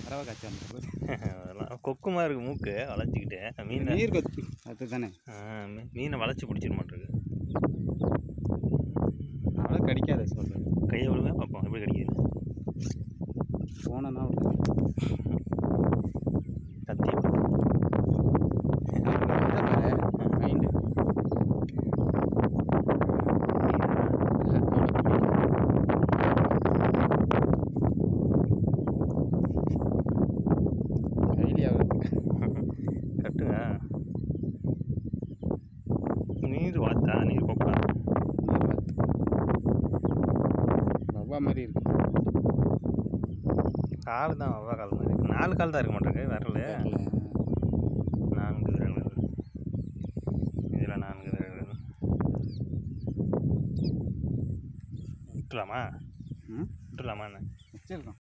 பறவை காய்ச்சி வந்துட்டு அதெல்லாம் கொக்குமா இருக்குது மூக்கு வளைச்சிக்கிட்டு மீன் நீர் கொத்து அது தானே. மீனை வளைச்சி பிடிச்சிட மாட்டிருக்கு. அவ்வளோ கடிக்காத சொல்கிறேன். கையை விழுங்க பார்ப்போம் எப்படி கடிக்குது. போனேன்னா கத்தி மைண்டு கட்டுங்க. நீர் வாத்தா நீர் கொக்கா வவ்வா மாதிரி இருக்கு. கால் தான் வவ்வா கால் மாதிரி 4 கால் தான் இருக்க மாட்டேங்குது விரல். 4 விரல்கள் இதில் 4 விரல்கள். விட்டுலாமா? விட்டுலாமா என்ன வச்சிருக்கோம்.